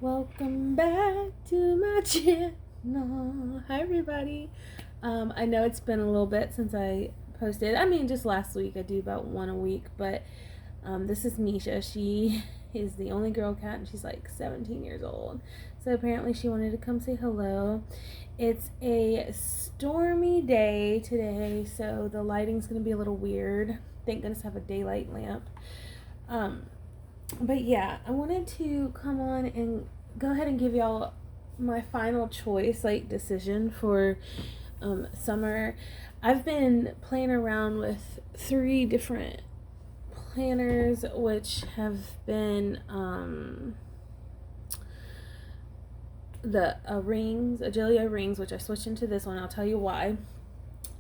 Welcome back to my channel. Hi everybody. I know it's been a little bit since I posted. I mean, just last week. I do about one a week, but this is Misha. She is the only girl cat and she's like 17 years old. So apparently she wanted to come say hello. It's a stormy day today, so the lighting's going to be a little weird. Thank goodness I have a daylight lamp. But yeah, I wanted to come on and go ahead and give y'all my final choice, like decision for summer. I've been playing around with 3 different planners, which have been the rings, a gillio rings, which I switched into this one. I'll tell you why.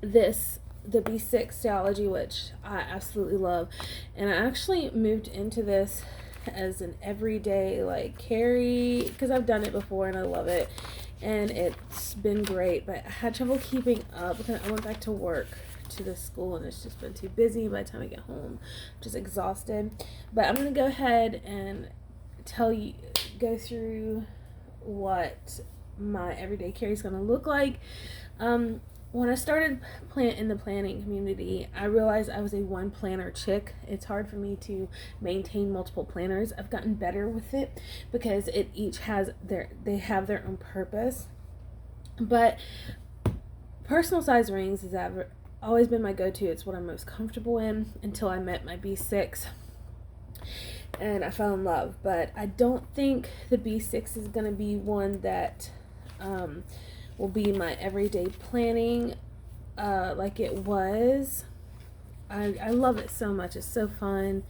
The B6 theology, which I absolutely love, and I actually moved into this as an everyday like carry because I've done it before and I love it, and it's been great. But I had trouble keeping up because I went back to work to the school and it's just been too busy. By the time I get home, I'm just exhausted. But I'm gonna go ahead and go through what my everyday carry is gonna look like. When I started in the planning community, I realized I was a one planner chick. It's hard for me to maintain multiple planners. I've gotten better with it because they have their own purpose. But personal size rings has always been my go-to. It's what I'm most comfortable in until I met my B6 and I fell in love. But I don't think the B6 is going to be one that will be my everyday planning like it was. I love it so much. It's so fun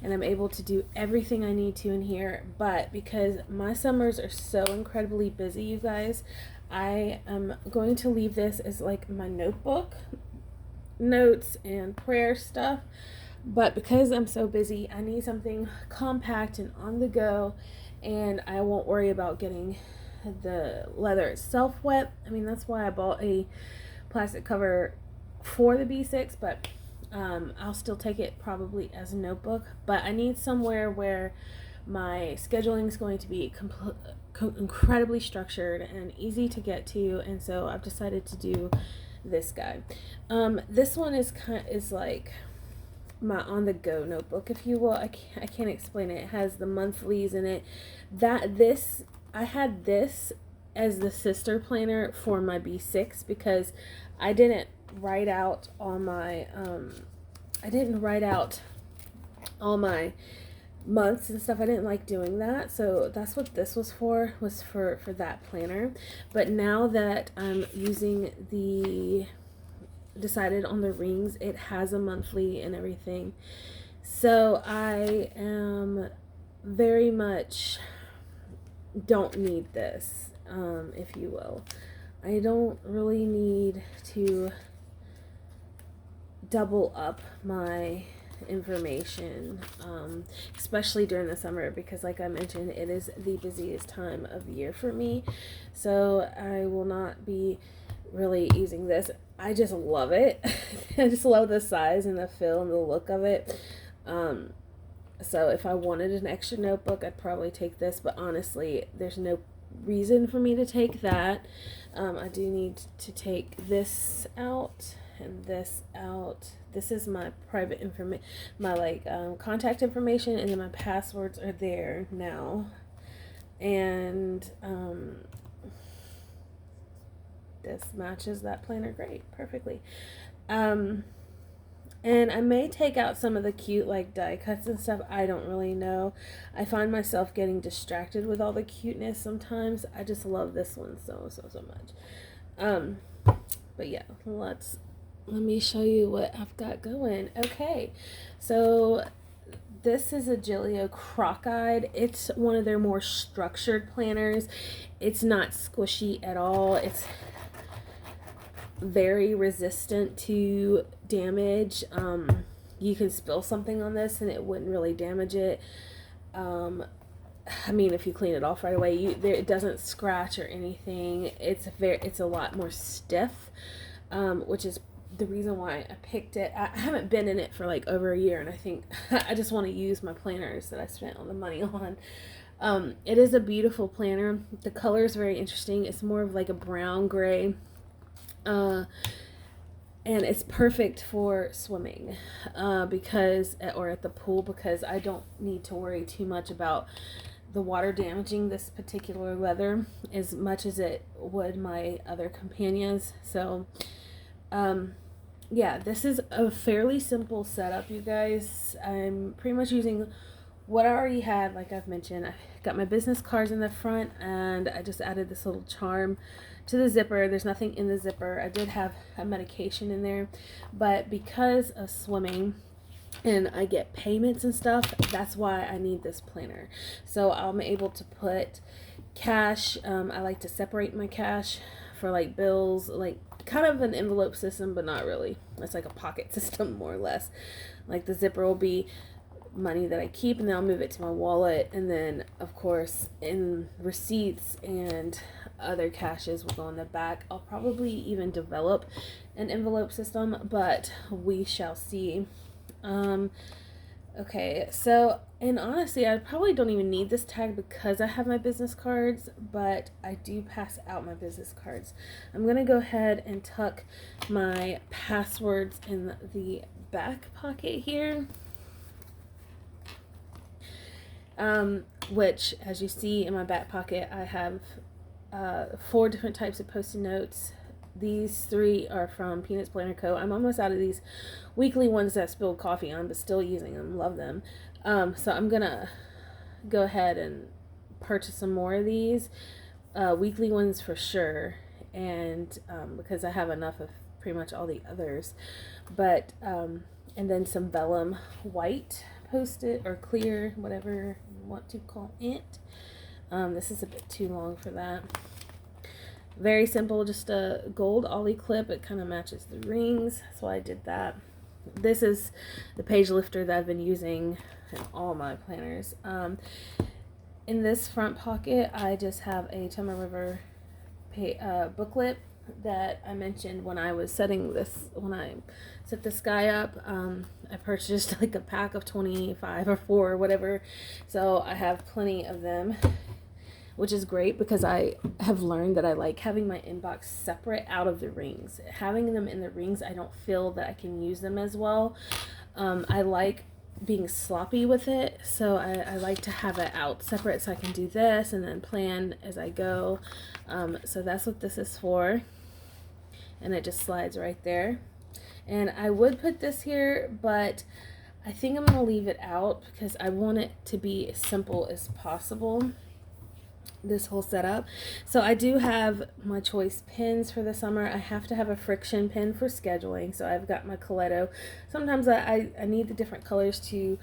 and I'm able to do everything I need to in here. But because my summers are so incredibly busy, you guys, I am going to leave this as like my notebook, notes and prayer stuff. But because I'm so busy, I need something compact and on the go, and I won't worry about getting the leather itself wet. I mean, that's why I bought a plastic cover for the B6, but I'll still take it probably as a notebook. But I need somewhere where my scheduling is going to be incredibly structured and easy to get to, and so I've decided to do this guy. This one is like my on-the-go notebook, if you will. I can't explain it. It has the monthlies in it. I had this as the sister planner for my B6 because I didn't write out all my months and stuff. I didn't like doing that, so that's what this was for that planner. But now that I'm decided on the rings, it has a monthly and everything, so I am very much don't need this, if you will. I don't really need to double up my information, especially during the summer, because like I mentioned, it is the busiest time of year for me, so I will not be really using this. I just love it. I just love the size and the feel and the look of it. So if I wanted an extra notebook, I'd probably take this, but honestly, there's no reason for me to take that. I do need to take this out and this out. This is my private information, my contact information, and then my passwords are there now. And this matches that planner perfectly. And I may take out some of the cute like die cuts and stuff. I don't really know. I find myself getting distracted with all the cuteness sometimes. I just love this one so much. But yeah, let me show you what I've got going. Okay, so this is a Gillio Croc-Eyed. It's one of their more structured planners. It's not squishy at all. It's very resistant to damage. You can spill something on this and it wouldn't really damage it. I mean, if you clean it off right away, it doesn't scratch or anything. It's a lot more stiff, which is the reason why I picked it. I haven't been in it for like over a year, and I think I just want to use my planners that I spent all the money on. It is a beautiful planner. The color is very interesting. It's more of like a brown gray. Uh, and it's perfect for swimming because, or at the pool, because I don't need to worry too much about the water damaging this particular leather as much as it would my other companions. So yeah, this is a fairly simple setup, you guys. I'm pretty much using what I already had. Like I've mentioned, I got my business cards in the front, and I just added this little charm to the zipper. There's nothing in the zipper. I did have a medication in there, but because of swimming and I get payments and stuff, that's why I need this planner. So I'm able to put cash. I like to separate my cash for like bills, like kind of an envelope system, but not really. It's like a pocket system, more or less. Like the zipper will be money that I keep, and then I'll move it to my wallet, and then of course in receipts and other cashes will go in the back. I'll probably even develop an envelope system, but we shall see. Okay, so, and honestly, I probably don't even need this tag because I have my business cards, but I do pass out my business cards. I'm going to go ahead and tuck my passwords in the back pocket here. Which, as you see in my back pocket, I have 4 different types of Post-it notes. These 3 are from Peanuts Planner Co. I'm almost out of these weekly ones that I spilled coffee on, but still using them. Love them. So I'm going to go ahead and purchase some more of these. Weekly ones for sure. And because I have enough of pretty much all the others. But, and then some vellum white Post-it or clear, whatever you want to call it. This is a bit too long for that. Very simple, just a gold ollie clip. It kind of matches the rings, so I did that. This is the page lifter that I've been using in all my planners. In this front pocket, I just have a Tama River booklet that I mentioned when I was setting this, when I set this guy up. I purchased like a pack of 25 or 4 or whatever, so I have plenty of them, which is great because I have learned that I like having my inbox separate out of the rings. Having them in the rings, I don't feel that I can use them as well. I like being sloppy with it, so I like to have it out separate so I can do this and then plan as I go. So that's what this is for, and it just slides right there. And I would put this here, but I think I'm going to leave it out because I want it to be as simple as possible, this whole setup. So I do have my choice pins for the summer. I have to have a friction pin for scheduling, so I've got my Coletto. Sometimes I need the different colors to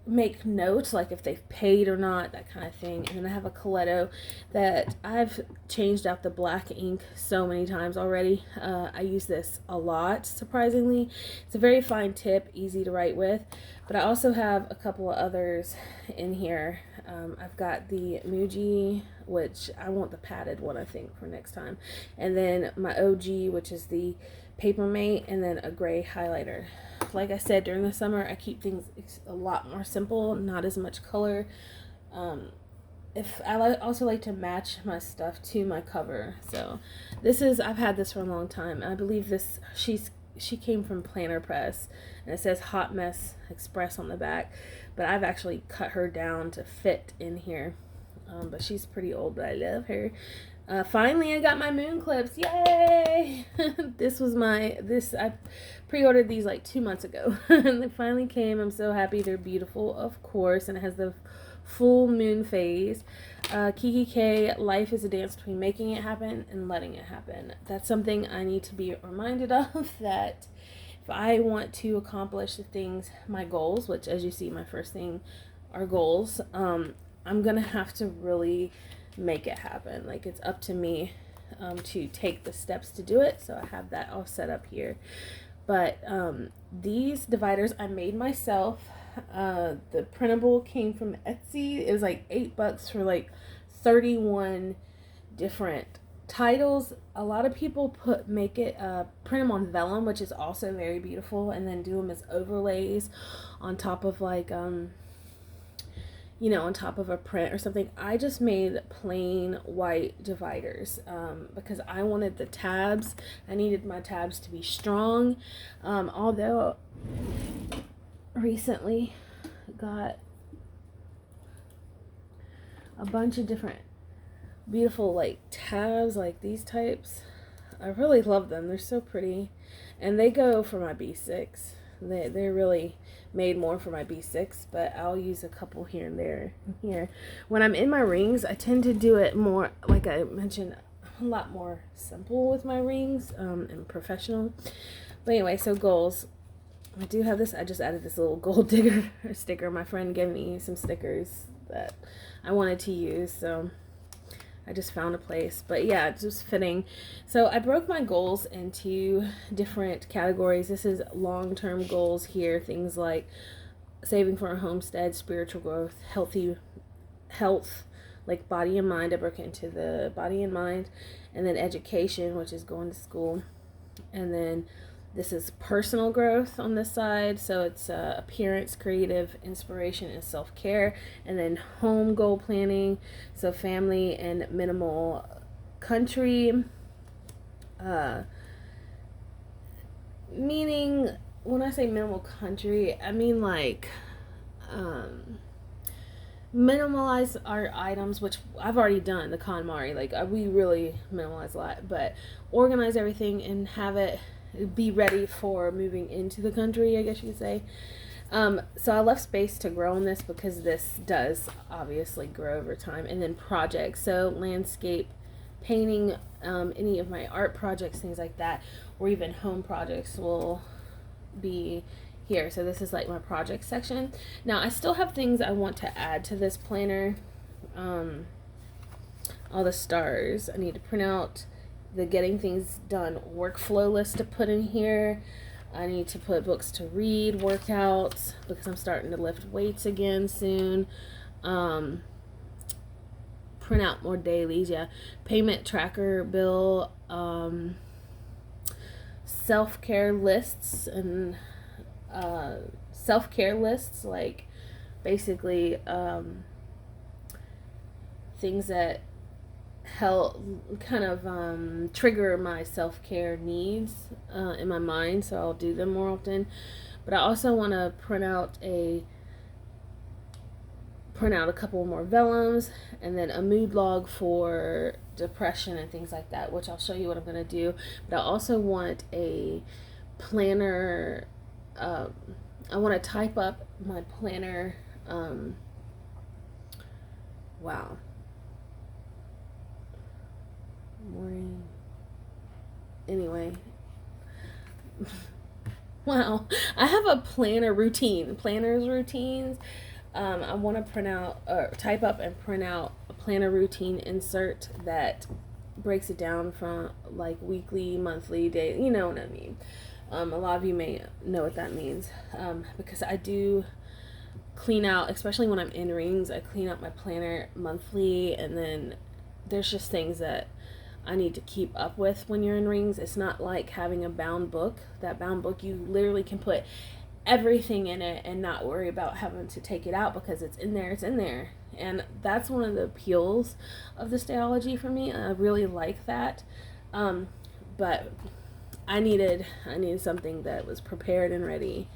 make notes, like if they've paid or not, that kind of thing. And then I have a Coletto that I've changed out the black ink so many times already. I use this a lot, surprisingly. It's a very fine tip, easy to write with. But I also have a couple of others in here. I've got the Muji, which I want the padded one, I think, for next time. And then my OG, which is the Papermate, and then a gray highlighter. Like I said, during the summer, I keep things a lot more simple, not as much color. If I also like to match my stuff to my cover. So this is, I've had this for a long time. I believe this, she came from Planner Press, and it says Hot Mess Express on the back, but I've actually cut her down to fit in here. But she's pretty old, but I love her. Finally, I got my moon clips. Yay! I pre-ordered these like 2 months ago, and they finally came. I'm so happy. They're beautiful, of course, and it has the full moon phase. Kiki K, life is a dance between making it happen and letting it happen. That's something I need to be reminded of, that if I want to accomplish the things, my goals, which as you see, my first thing are goals, I'm gonna have to really make it happen. Like, it's up to me to take the steps to do it. So I have that all set up here. But these dividers I made myself. The printable came from Etsy. It was like $8 for like 31 different titles. A lot of people print them on vellum, which is also very beautiful, and then do them as overlays on top of like you know, on top of a print or something. I just made plain white dividers because I wanted the tabs. I needed my tabs to be strong. Although recently got a bunch of different beautiful like tabs like these types. I really love them. They're so pretty. And they go for my B6. They're really made more for my B6, but I'll use a couple here and there. Here, when I'm in my rings, I tend to do it more, like I mentioned, a lot more simple with my rings and professional. But anyway, so goals. I do have this. I just added this little gold digger sticker. My friend gave me some stickers that I wanted to use, so I just found a place. But yeah, it's just fitting. So I broke my goals into different categories. This is long-term goals here. Things like saving for a homestead, spiritual growth, health, like body and mind. I broke it into the body and mind. And then education, which is going to school. And then this is personal growth on this side, so it's appearance, creative, inspiration, and self-care. And then home goal planning, so family and minimal country. Meaning, when I say minimal country, I mean like minimalize our items, which I've already done, the KonMari. Like, we really minimalize a lot, but organize everything and have it be ready for moving into the country, I guess you could say. So I left space to grow on this because this does obviously grow over time. And then projects, so landscape, painting, any of my art projects, things like that, or even home projects will be here. So this is like my project section. Now I still have things I want to add to this planner. All the stars. I need to print out the getting things done workflow list to put in here. I need to put books to read, workouts, because I'm starting to lift weights again soon. Print out more dailies, yeah. Payment tracker bill, self-care lists, and self-care lists, like basically things that help kind of trigger my self-care needs in my mind, so I'll do them more often. But I also want to print out a couple more vellums, and then a mood log for depression and things like that, which I'll show you what I'm going to do. But I also want a planner. I want to type up my planner. Wow. Morning. Anyway. Wow. I have a planner routine. Planners routines. I want to print out or type up and print out a planner routine insert that breaks it down from like weekly, monthly, day. You know what I mean. A lot of you may know what that means, because I do clean out, especially when I'm in rings. I clean out my planner monthly, and then there's just things that I need to keep up with when you're in rings. It's not like having a bound book. That bound book, you literally can put everything in it and not worry about having to take it out because it's in there. And that's one of the appeals of the Stayology for me. I really like that. But I needed something that was prepared and ready.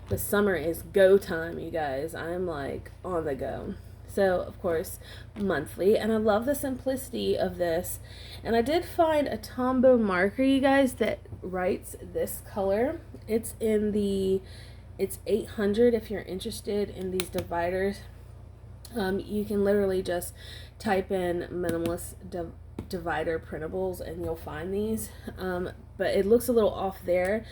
But summer is go time, you guys. I'm like on the go. So, of course, monthly. And I love the simplicity of this. And I did find a Tombow marker, you guys, that writes this color. It's 800 if you're interested in these dividers. You can literally just type in minimalist divider printables and you'll find these. But it looks a little off there.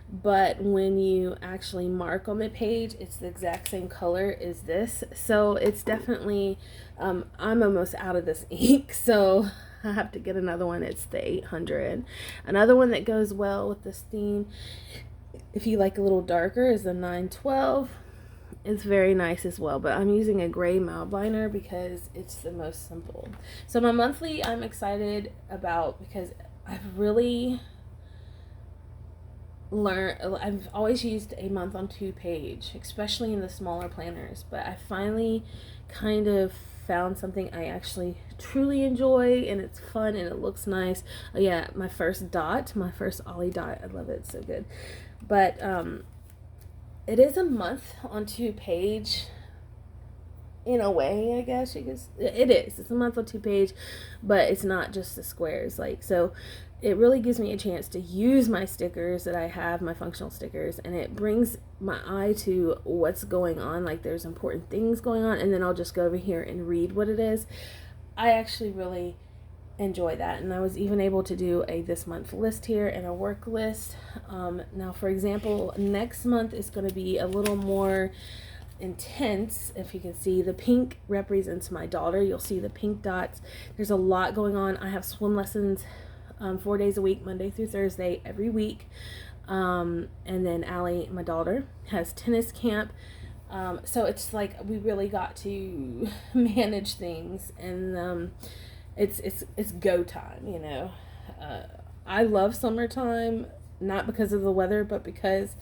But when you actually mark on the page, it's the exact same color as this. So it's definitely, I'm almost out of this ink, so I have to get another one. It's the 800. Another one that goes well with this theme, if you like a little darker, is the 912. It's very nice as well, but I'm using a gray mound liner because it's the most simple. So my monthly, I'm excited about because I've really I've always used a month on 2 page, especially in the smaller planners, but I finally kind of found something I actually truly enjoy, and it's fun and it looks nice. Oh yeah, my first Ollie dot. I love it. It's so good. But it is a month on 2 page in a way, I guess you could. It is. It's a month on 2 page, but it's not just the squares. Like, so it really gives me a chance to use my stickers that I have, my functional stickers, and it brings my eye to what's going on. Like, there's important things going on, and then I'll just go over here and read what it is. I actually really enjoy that, and I was even able to do a this month list here and a work list. Now, for example, next month is going to be a little more intense. If you can see, the pink represents my daughter. You'll see the pink dots. There's a lot going on. I have swim lessons 4 days a week, Monday through Thursday, every week. And then Allie, my daughter, has tennis camp. So it's like we really got to manage things, and it's go time, you know. I love summertime, not because of the weather, but because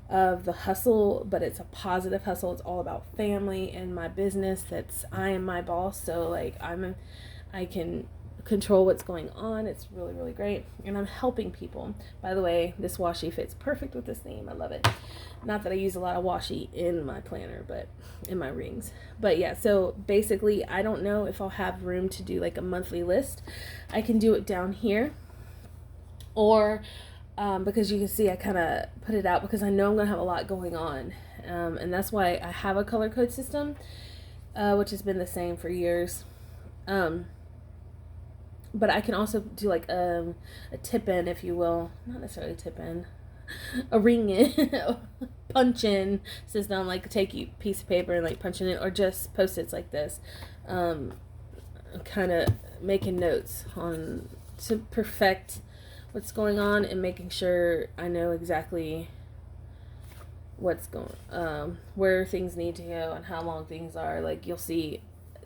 of the hustle. But it's a positive hustle. It's all about family and my business. I am my boss, so like I can control what's going on. It's really, really great, and I'm helping people. By the way, this washi fits perfect with this theme. I love it. Not that I use a lot of washi in my planner, but in my rings. But yeah, so basically I don't know if I'll have room to do like a monthly list. I can do it down here, or because you can see I kind of put it out because I know I'm gonna have a lot going on, and that's why I have a color code system, which has been the same for years. But I can also do like a tip in, if you will, not necessarily a tip in, a ring in, punch in system, like take a piece of paper and like punch in it, or just post-its like this, kind of making notes on to perfect what's going on and making sure I know exactly what's going, where things need to go and how long things are. Like, you'll see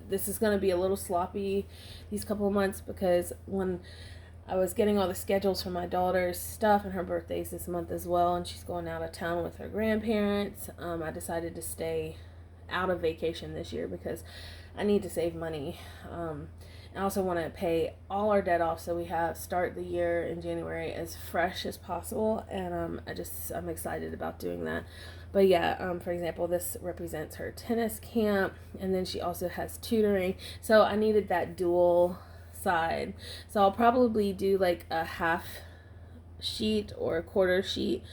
this is going to be a little sloppy these couple of months, because when I was getting all the schedules for my daughter's stuff, and her birthday's this month as well, and she's going out of town with her grandparents, I decided to stay out of vacation this year because I need to save money. I also want to pay all our debt off, so we start the year in January as fresh as possible, and I'm excited about doing that. But yeah, for example, this represents her tennis camp, and then she also has tutoring, so I needed that dual side. So I'll probably do like a half sheet or a quarter sheet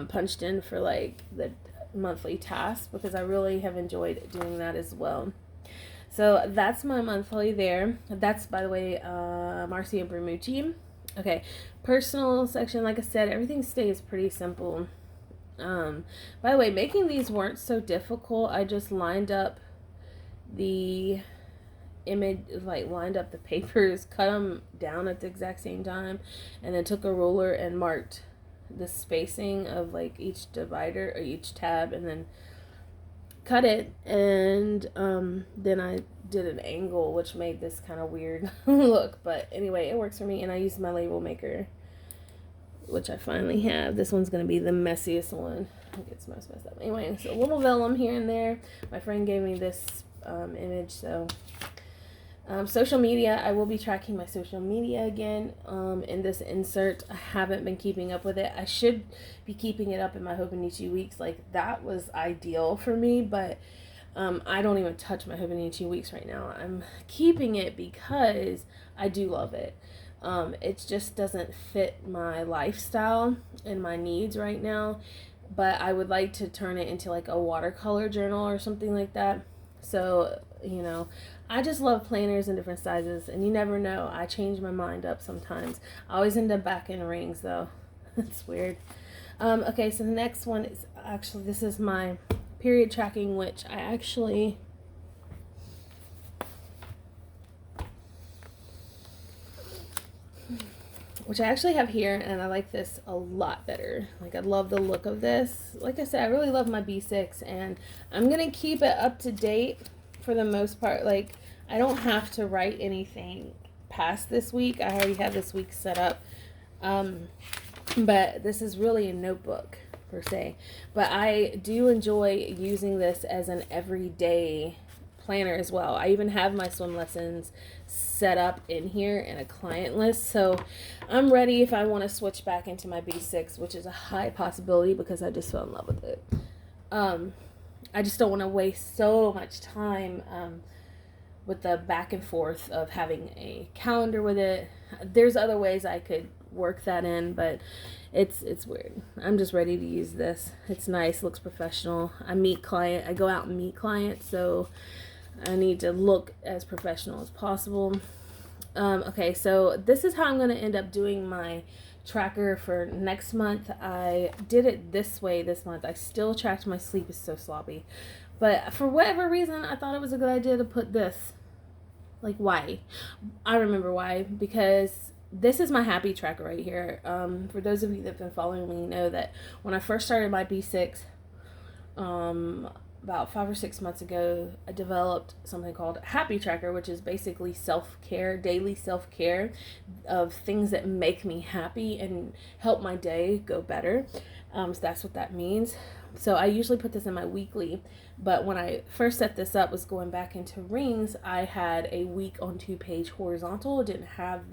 punched in for like the monthly task, because I really have enjoyed doing that as well. So that's my monthly there. That's, by the way, Marcia Bermucci. Okay, personal section, like I said, everything stays pretty simple. By the way, making these weren't so difficult. I just lined up the image, like lined up the papers, cut them down at the exact same time, and then took a ruler and marked the spacing of like each divider or each tab, and then cut it, and then I did an angle, which made this kind of weird look, but anyway, it works for me. And I used my label maker, which I finally have. This one's going to be the messiest one. It gets most messed up. Anyway, so a little vellum here and there. My friend gave me this image, so social media, I will be tracking my social media again in this insert. I haven't been keeping up with it. I should be keeping it up in my Hobonichi weeks. Like, that was ideal for me, but I don't even touch my Hobonichi weeks right now. I'm keeping it because I do love it. It just doesn't fit my lifestyle and my needs right now, but I would like to turn it into like a watercolor journal or something like that. So, you know, I just love planners in different sizes, and you never know. I change my mind up sometimes. I always end up back in rings, though. It's weird. Okay, so the next one is actually, this is my period tracking, which I actually have here, and I like this a lot better. Like, I love the look of this. Like I said, I really love my B6, and I'm going to keep it up to date for the most part. Like, I don't have to write anything past this week. I already have this week set up. But this is really a notebook, per se. But I do enjoy using this as an everyday planner as well. I even have my swim lessons set up in here in a client list. So I'm ready if I want to switch back into my B6, which is a high possibility because I just fell in love with it. I just don't want to waste so much time with the back and forth of having a calendar with it. There's other ways I could work that in, but it's weird. I'm just ready to use this. It's nice, looks professional. I go out and meet clients, so I need to look as professional as possible. Okay, so this is how I'm going to end up doing my tracker for next month. I did it this way this month. I still tracked my sleep. It's so sloppy. But for whatever reason, I thought it was a good idea to put this. Like, why? I remember why. Because this is my happy tracker right here. For those of you that have been following me, know that when I first started my B6, about 5 or 6 months ago, I developed something called Happy Tracker, which is basically self-care, daily self-care of things that make me happy and help my day go better. So that's what that means. So I usually put this in my weekly, but when I first set this up, was going back into rings, I had a week on 2-page horizontal. I didn't have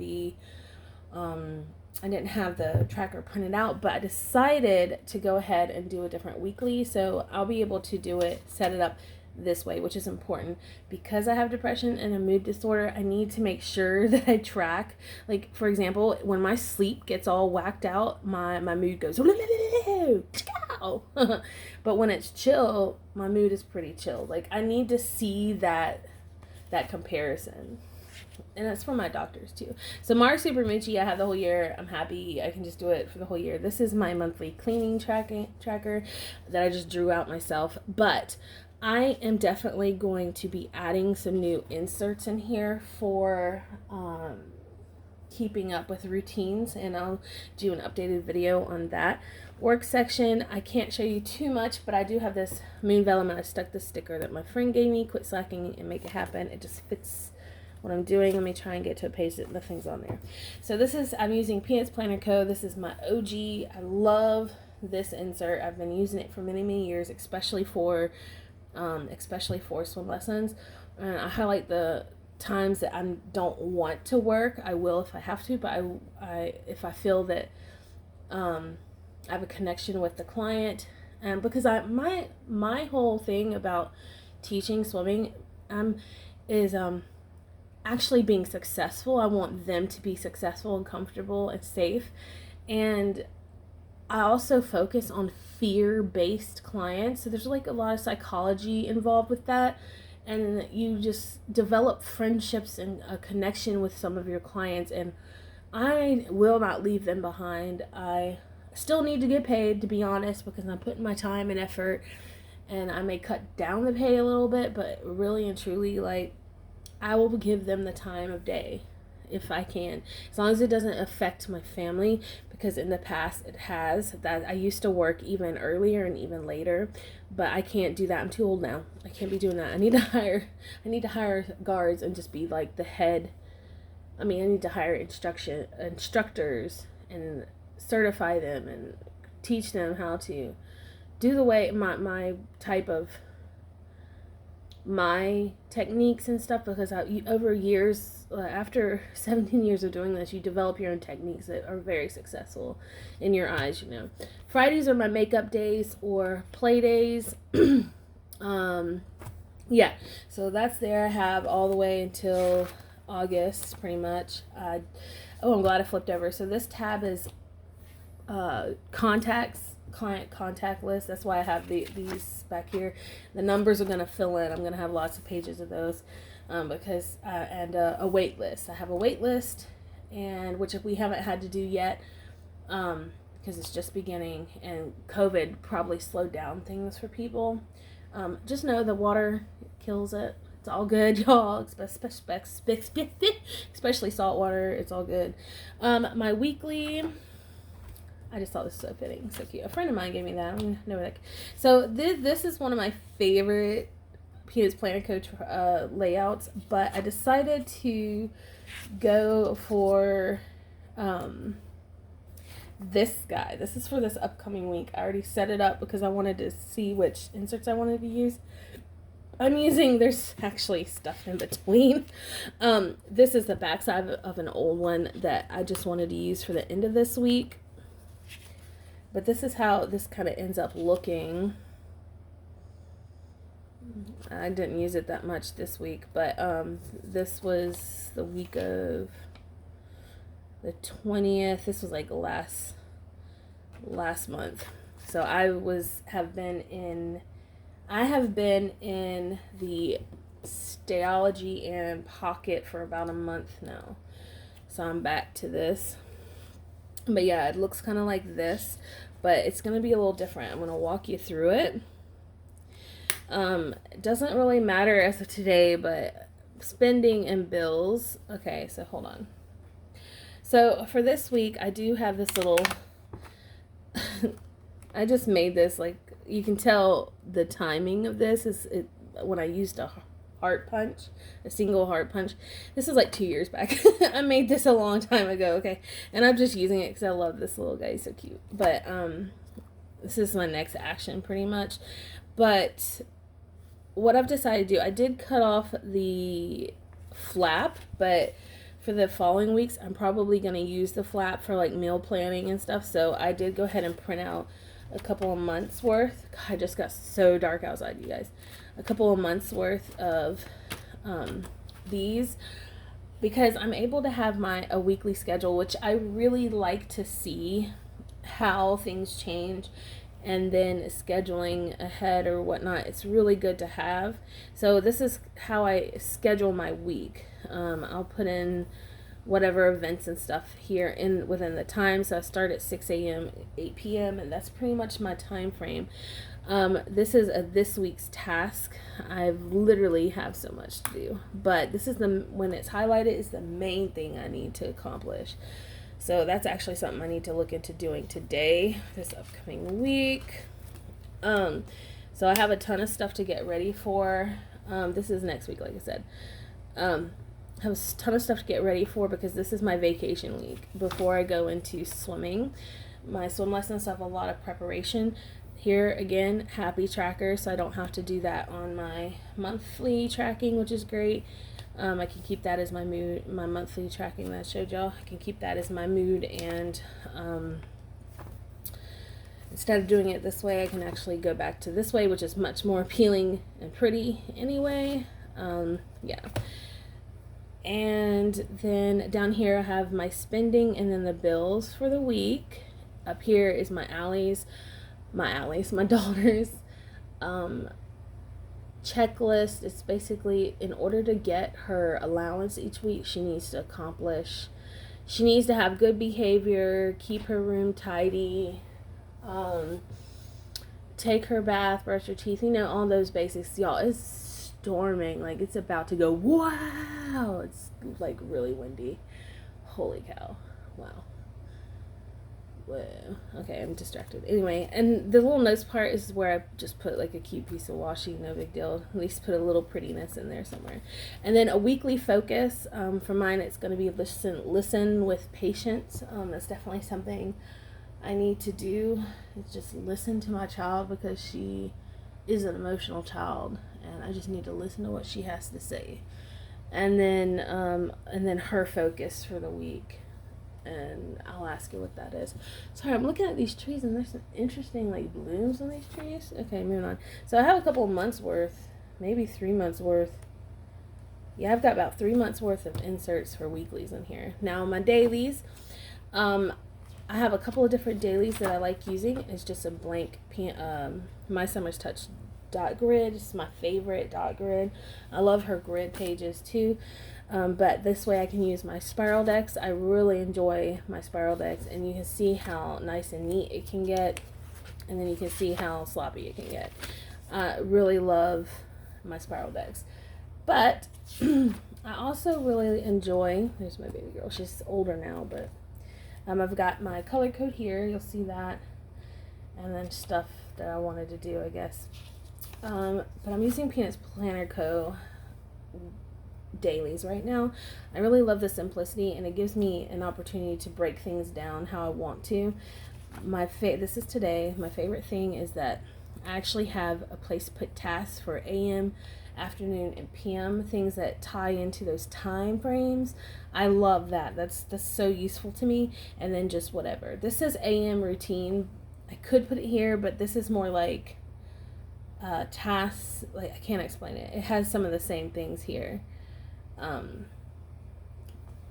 the tracker printed out, but I decided to go ahead and do a different weekly. So I'll be able to set it up this way, which is important because I have depression and a mood disorder. I need to make sure that I track, like, for example, when my sleep gets all whacked out, my mood goes but when it's chill, my mood is pretty chill. Like, I need to see that comparison. And that's for my doctors too. So Mars Supermucci, I have the whole year. I'm happy. I can just do it for the whole year. This is my monthly cleaning tracker that I just drew out myself. But I am definitely going to be adding some new inserts in here for keeping up with routines, and I'll do an updated video on that. Work section, I can't show you too much, but I do have this moon vellum, and I stuck the sticker that my friend gave me, Quit Slacking and Make It Happen. It just fits what I'm doing. Let me try and get to a page that nothing's on there. So I'm using Peanuts Planner Co. This is my OG. I love this insert. I've been using it for many, many years, especially for swim lessons. And I highlight the times that I don't want to work. I will if I have to, but if I feel that I have a connection with the client, and because my whole thing about teaching swimming is actually being successful. I want them to be successful and comfortable and safe, and I also focus on fear-based clients. So there's like a lot of psychology involved with that, and you just develop friendships and a connection with some of your clients, and I will not leave them behind. I still need to get paid, to be honest, because I'm putting my time and effort, and I may cut down the pay a little bit, but really and truly, like, I will give them the time of day if I can, as long as it doesn't affect my family, because in the past it has. That I used to work even earlier and even later, but I can't do that. I'm too old now. I can't be doing that. I need to hire guards and just be like the head. I need to hire instructors and certify them and teach them how to do the way my type of my techniques and stuff, because over years, after 17 years of doing this, you develop your own techniques that are very successful in your eyes. Fridays are my makeup days or play days. Yeah, so that's there. I have all the way until August, pretty much. I'm glad I flipped over. So this tab is client contact list. That's why I have these back here. The numbers are going to fill in. I'm going to have lots of pages of those because a wait list. I have a wait list, and which we haven't had to do yet because it's just beginning, and COVID probably slowed down things for people. Just know the water kills it. It's all good, y'all. Especially salt water. It's all good. My weekly, I just thought this was so fitting, so cute. A friend of mine gave me that. So this is one of my favorite Peanuts Planner Coach layouts, but I decided to go for this guy. This is for this upcoming week. I already set it up because I wanted to see which inserts I wanted to use. I'm using, there's actually stuff in between. This is the backside of an old one that I just wanted to use for the end of this week. But this is how this kind of ends up looking. I didn't use it that much this week, but this was the week of the 20th. This was like last month. So I have been in the Stayology and Pocket for about a month now. So I'm back to this. But yeah, it looks kind of like this, but it's going to be a little different. I'm going to walk you through it. It doesn't really matter as of today, but spending and bills. Okay, so hold on. So for this week, I do have this little, I just made this, like, you can tell the timing of this is when I used a heart punch, a single heart punch. This is like 2 years back. I made this a long time ago, okay? And I'm just using it because I love this little guy. He's so cute. But this is my next action pretty much. But what I've decided to do, I did cut off the flap, but for the following weeks, I'm probably going to use the flap for like meal planning and stuff. So I did go ahead and print out a couple of months worth. God, I just got so dark outside, you guys. A couple of months worth of these, because I'm able to have a weekly schedule, which I really like to see how things change, and then scheduling ahead or whatnot. It's really good to have. So this is how I schedule my week. I'll put in whatever events and stuff here within the time. So I start at 6 a.m., 8 p.m., and that's pretty much my time frame. This is this week's task. I literally have so much to do, but this is when it's highlighted is the main thing I need to accomplish. So that's actually something I need to look into doing today, this upcoming week. So I have a ton of stuff to get ready for. This is next week, like I said. I have a ton of stuff to get ready for because this is my vacation week before I go into swimming. My swim lessons have a lot of preparation. Here again, happy tracker, so I don't have to do that on my monthly tracking, which is great. I can keep that as my mood, my monthly tracking that I showed y'all. I can keep that as my mood, and instead of doing it this way, I can actually go back to this way, which is much more appealing and pretty anyway. Yeah. And then down here I have my spending and then the bills for the week. Up here is my daughter's checklist. It's basically, in order to get her allowance each week, she needs to have good behavior, keep her room tidy, take her bath, brush her teeth, all those basics. Y'all, it's storming, like it's about to go. Wow, it's like really windy. Holy cow. Wow. Whoa. Okay, I'm distracted. Anyway, and the little notes part is where I just put like a cute piece of washi, no big deal. At least put a little prettiness in there somewhere. And then a weekly focus. For mine, it's going to be listen with patience. That's definitely something I need to do. Is just listen to my child, because she is an emotional child, and I just need to listen to what she has to say. And then her focus for the week. And I'll ask you what that is. Sorry, I'm looking at these trees, and there's some interesting like blooms on these trees. Okay, moving on. So I have a couple of months worth, maybe 3 months worth. Yeah, I've got about 3 months worth of inserts for weeklies in here. Now my dailies, I have a couple of different dailies that I like using. It's just a blank My Summer's Touch dot grid. It's my favorite dot grid. I love her grid pages too. But this way I can use my spiral decks. I really enjoy my spiral decks, and you can see how nice and neat it can get, and then you can see how sloppy it can get. I really love my spiral decks. But I also really enjoy, there's my baby girl, she's older now, but I've got my color code here, you'll see that, and then stuff that I wanted to do, I guess. But I'm using Peanuts Planner Co. dailies right now. I really love the simplicity, and it gives me an opportunity to break things down how I want to. This is today. My favorite thing is that I actually have a place to put tasks for AM, afternoon and PM, things that tie into those time frames. I love that. That's so useful to me. And then just whatever. This says AM routine. I could put it here, but this is more like tasks. Like, I can't explain it. It has some of the same things here.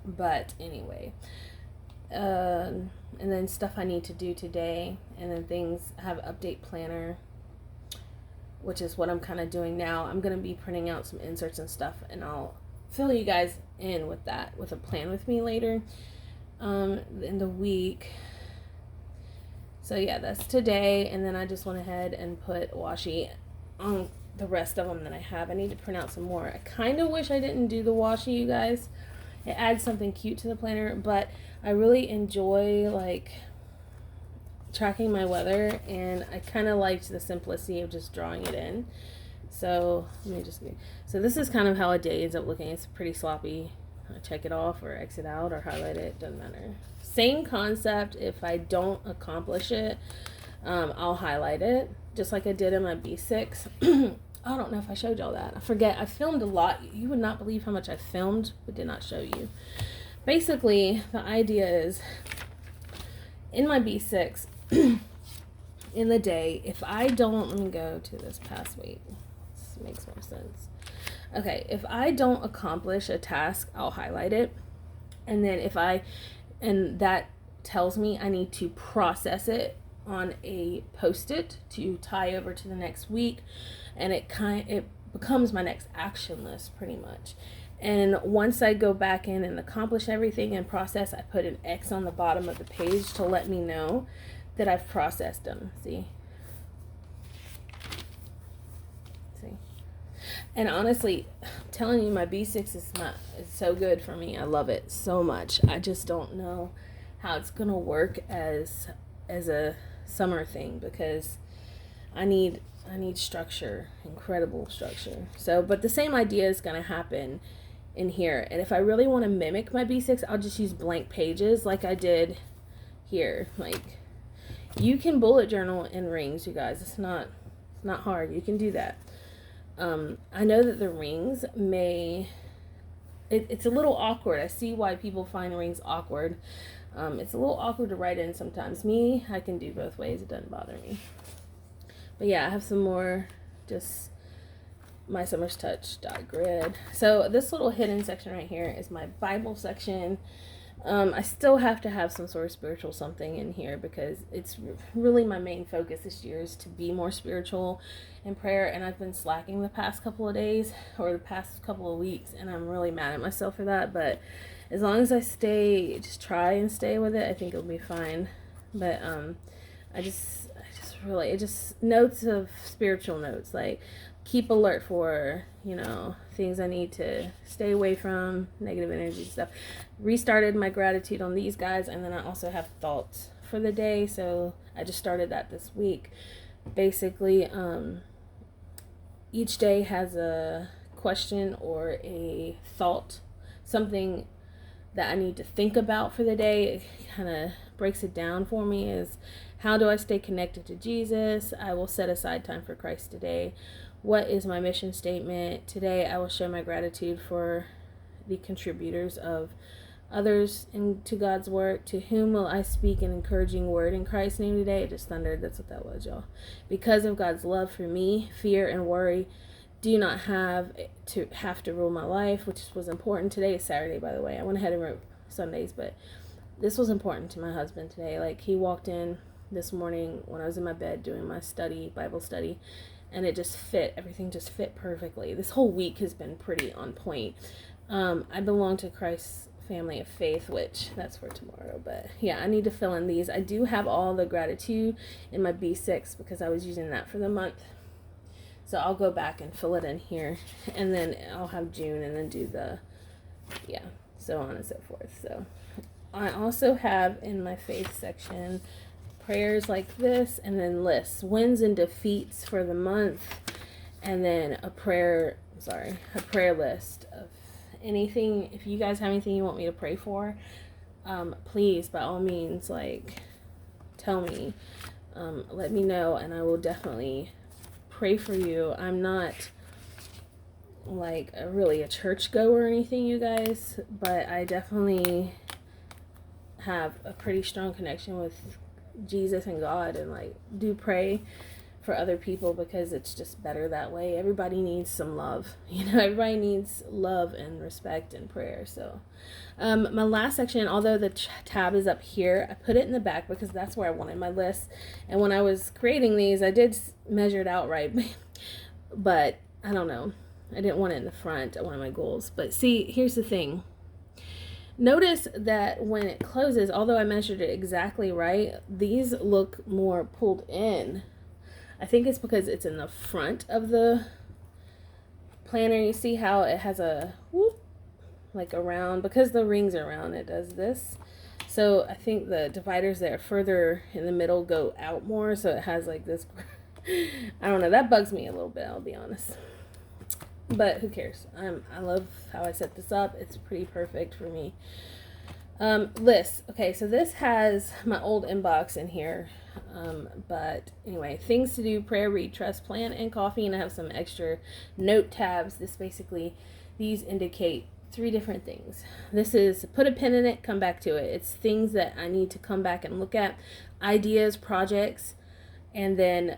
But anyway, and then stuff I need to do today, and then things. I have update planner, which is what I'm kind of doing now. I'm going to be printing out some inserts and stuff, and I'll fill you guys in with that, with a plan with me later in the week. So yeah, that's today, and then I just went ahead and put washi on the rest of them that I have. I need to print out some more. I kind of wish I didn't do the washi, you guys. It adds something cute to the planner, but I really enjoy like tracking my weather, and I kind of liked the simplicity of just drawing it in. So let me just so this is kind of how a day ends up looking. It's pretty sloppy. I check it off or exit out or highlight it, doesn't matter. Same concept. If I don't accomplish it, I'll highlight it just like I did in my B6. I don't know if I showed y'all that. I forget. I filmed a lot. You would not believe how much I filmed but did not show you. Basically, the idea is in my B6 in the day, if I don't, let me go to this past week. This makes more sense. Okay, if I don't accomplish a task, I'll highlight it. And then and that tells me I need to process it on a post-it to tie over to the next week, and it becomes my next action list pretty much. And once I go back in and accomplish everything and process, I put an X on the bottom of the page to let me know that I've processed them. See? And honestly, I'm telling you, my B6 is so good for me. I love it so much. I just don't know how it's gonna work as a summer thing, because I need structure, incredible structure. So, but the same idea is gonna happen in here. And if I really want to mimic my B6, I'll just use blank pages like I did here. Like, you can bullet journal in rings, you guys. It's not hard. You can do that. I know that the rings it's a little awkward. I see why people find rings awkward. It's a little awkward to write in sometimes. Me, I can do both ways. It doesn't bother me. But yeah, I have some more just my summer's touch dot grid. So this little hidden section right here is my Bible section. I still have to have some sort of spiritual something in here, because it's really my main focus this year is to be more spiritual in prayer, and I've been slacking the past couple of days or the past couple of weeks, and I'm really mad at myself for that. But as long as I try and stay with it, I think it'll be fine. But I just really, notes of spiritual notes, like keep alert for, things I need to stay away from, negative energy stuff. Restarted my gratitude on these guys, and then I also have thoughts for the day, so I just started that this week. Basically, each day has a question or a thought, something that I need to think about for the day. It kind of breaks it down for me is, how do I stay connected to Jesus? I will set aside time for Christ today. What is my mission statement? Today I will show my gratitude for the contributors of others into God's work. To whom will I speak an encouraging word in Christ's name today? It just thundered. That's what that was, y'all. Because of God's love for me, fear and worry do not have to rule my life, which was important. Today is Saturday, by the way. I went ahead and wrote Sundays, but this was important to my husband today. Like, he walked in this morning when I was in my bed doing my Bible study, and it just fit. Everything just fit perfectly. This whole week has been pretty on point. I belong to Christ's family of faith, which that's for tomorrow. But yeah, I need to fill in these. I do have all the gratitude in my B6 because I was using that for the month. So I'll go back and fill it in here, and then I'll have June, and then do so on and so forth. So I also have in my faith section prayers like this, and then lists, wins and defeats for the month, and then a prayer list of anything. If you guys have anything you want me to pray for, please, by all means, tell me, let me know, and I will definitely pray for you. I'm not like really a church goer or anything, you guys, but I definitely have a pretty strong connection with Jesus and God, and like do pray for other people because it's just better that way. Everybody needs some love, everybody needs love and respect and prayer. So my last section, although the tab is up here, I put it in the back because that's where I wanted my list. And when I was creating these, I did measure it out right, but I don't know, I didn't want it in the front. I wanted my goals. But see, here's the thing. Notice that when it closes, although I measured it exactly right, these look more pulled in. I think it's because it's in the front of the planner. You see how it has a whoop, like around, because the rings are round, it does this. So I think the dividers that are further in the middle go out more, so it has like this. I don't know, that bugs me a little bit, I'll be honest. But who cares? I love how I set this up. It's pretty perfect for me. List. Okay, so this has my old inbox in here. But anyway, things to do, prayer, read, trust, plan, and coffee. And I have some extra note tabs. These indicate 3 different things. This is put a pin in it, come back to it. It's things that I need to come back and look at, ideas, projects, and then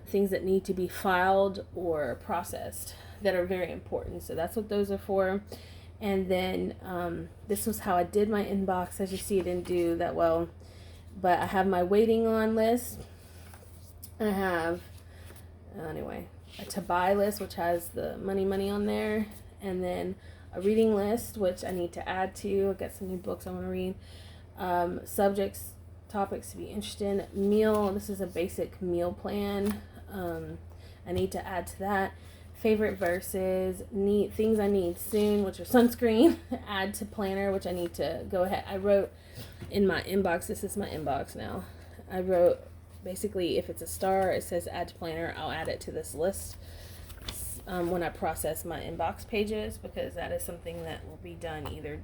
things that need to be filed or processed that are very important. So that's what those are for. And then this was how I did my inbox. As you see, it didn't do that well, but I have my waiting on list. I have, anyway, a to buy list, which has the money on there, and then a reading list, which I need to add to. I've got some new books I want to read. Subjects, topics to be interested in. Meal, this is a basic meal plan. I need to add to that. Favorite verses, things I need soon, which are sunscreen. Add to planner, which I need to go ahead. I wrote in my inbox, this is my inbox now. I wrote basically if it's a star, it says add to planner. I'll add it to this list when I process my inbox pages, because that is something that will be done either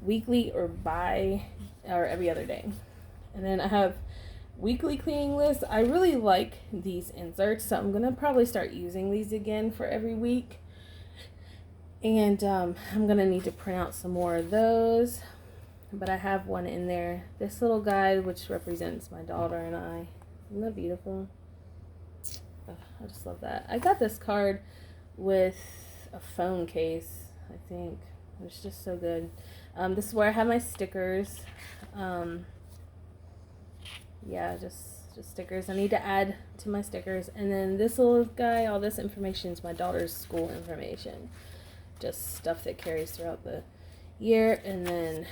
weekly or every other day. And then I have weekly cleaning list. I really like these inserts, so I'm gonna probably start using these again for every week. And I'm gonna need to print out some more of those, but I have one in there. This little guy, which represents my daughter and I. Isn't that beautiful? Oh, I just love that. I got this card with a phone case, I think. It's just so good. This is where I have my stickers. Yeah, just stickers. I need to add to my stickers. And then this little guy, all this information is my daughter's school information. Just stuff that carries throughout the year. And then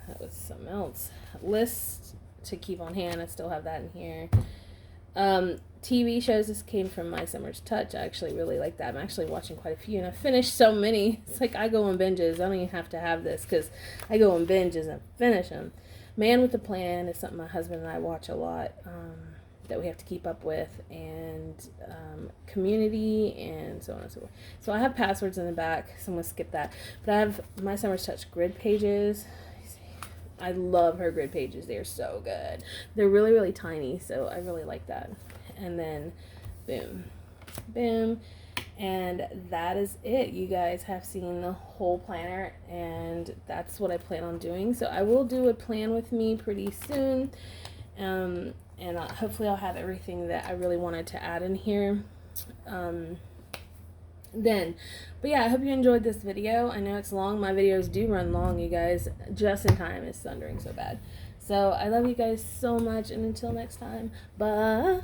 that was something else. List to keep on hand. I still have that in here. TV shows. This came from My Summer's Touch. I actually really like that. I'm actually watching quite a few, and I finished so many. It's like I go on binges. I don't even have to have this because I go on binges and finish them. Man with a Plan is something my husband and I watch a lot, that we have to keep up with, and Community, and so on and so forth. So I have passwords in the back, so I'm going to skip that. But I have My Summer's Touch grid pages. I love her grid pages. They're so good. They're really, really tiny, so I really like that. And then, boom, boom. And that is it. You guys have seen the whole planner, and that's what I plan on doing. So I will do a plan with me pretty soon, and hopefully I'll have everything that I really wanted to add in here then. But yeah, I hope you enjoyed this video. I know it's long. My videos do run long, you guys, just in time. It's thundering so bad. So I love you guys so much, and until next time, bye.